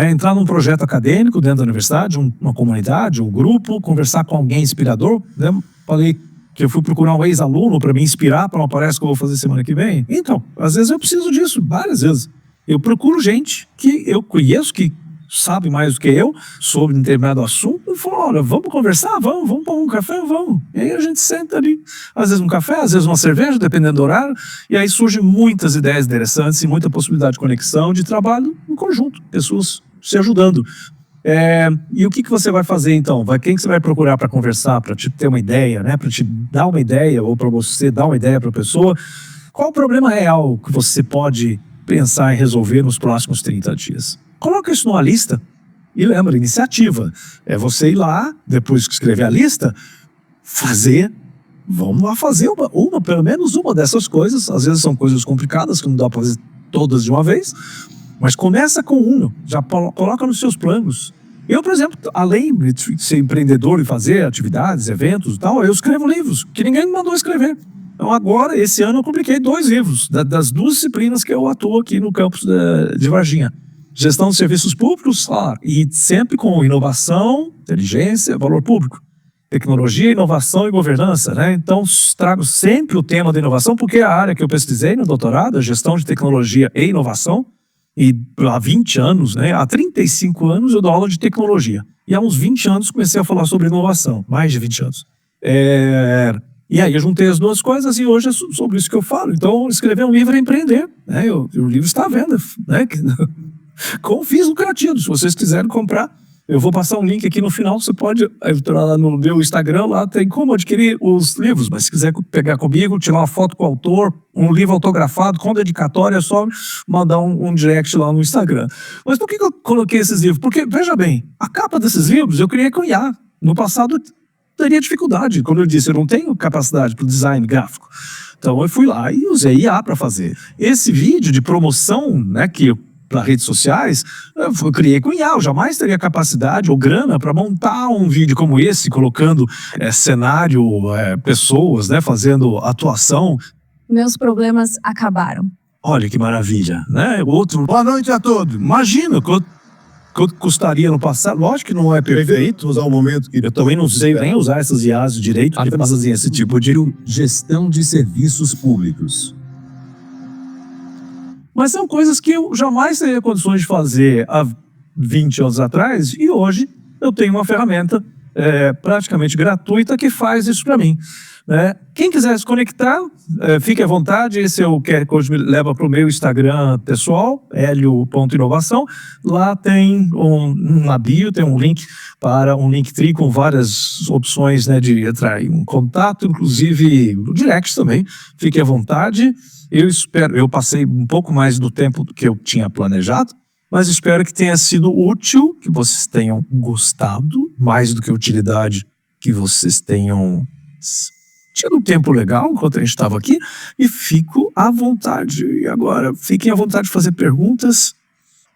Entrar num projeto acadêmico dentro da universidade, uma comunidade, um grupo, conversar com alguém inspirador, né? Falei que eu fui procurar um ex-aluno para me inspirar para uma palestra que eu vou fazer semana que vem. Então, às vezes eu preciso disso, várias vezes. Eu procuro gente que eu conheço, que sabe mais do que eu sobre um determinado assunto, e falo, olha, vamos conversar? Vamos tomar um café? Vamos. E aí a gente senta ali, às vezes um café, às vezes uma cerveja, dependendo do horário, e aí surgem muitas ideias interessantes e muita possibilidade de conexão, de trabalho em conjunto, pessoas se ajudando. E o que você vai fazer então? Quem que você vai procurar para conversar, para te ter uma ideia, né? Para te dar uma ideia, ou para você dar uma ideia para a pessoa? Qual o problema real que você pode pensar em resolver nos próximos 30 dias? Coloca isso numa lista e lembra, iniciativa. É você ir lá, depois que escrever a lista, vamos lá fazer pelo menos uma dessas coisas. Às vezes são coisas complicadas que não dá para fazer todas de uma vez, mas começa com uma, já coloca nos seus planos. Eu, por exemplo, além de ser empreendedor e fazer atividades, eventos e tal, eu escrevo livros, que ninguém me mandou escrever. Então agora, esse ano, eu publiquei 2 livros, das 2 disciplinas que eu atuo aqui no campus de Varginha. Gestão de serviços públicos, e sempre com inovação, inteligência, valor público. Tecnologia, inovação e governança, né? Então, trago sempre o tema da inovação, porque é a área que eu pesquisei no doutorado, a gestão de tecnologia e inovação, e há 20 anos, né? Há 35 anos eu dou aula de tecnologia. E há uns 20 anos comecei a falar sobre inovação, mais de 20 anos. E aí eu juntei as duas coisas e hoje é sobre isso que eu falo. Então, escrever um livro é empreender, né? O livro está à venda, né? Com fins lucrativos, se vocês quiserem comprar. Eu vou passar um link aqui no final, você pode entrar lá no meu Instagram, lá tem como adquirir os livros, mas se quiser pegar comigo, tirar uma foto com o autor, um livro autografado, com dedicatória, é só mandar um direct lá no Instagram. Mas por que eu coloquei esses livros? Porque, veja bem, a capa desses livros eu criei com IA. No passado eu teria dificuldade, como eu disse, eu não tenho capacidade para o design gráfico. Então eu fui lá e usei IA para fazer. Esse vídeo de promoção, né, que para redes sociais, eu criei com IA. Eu jamais teria capacidade ou grana para montar um vídeo como esse, colocando cenário, pessoas, né, fazendo atuação. Meus problemas acabaram. Olha que maravilha, né? Outro, boa noite a todos. Imagina quanto custaria no passado. Lógico que não é perfeito. Usar o momento que eu também não sei nem usar essas IAs direito, mas assim, esse tipo de gestão de serviços públicos. Mas são coisas que eu jamais teria condições de fazer há 20 anos atrás, e hoje eu tenho uma ferramenta praticamente gratuita que faz isso para mim. Né? Quem quiser se conectar, fique à vontade. Esse é o QR Code, me leva para o meu Instagram pessoal, helio.inovação. Lá tem na bio, tem um link para um Linktree com várias opções, né, de entrar em contato, inclusive no direct também. Fique à vontade. Eu passei um pouco mais do tempo do que eu tinha planejado, mas espero que tenha sido útil, que vocês tenham gostado, mais do que utilidade, que vocês tenham tido um tempo legal enquanto a gente estava aqui, e fico à vontade. E agora, fiquem à vontade de fazer perguntas.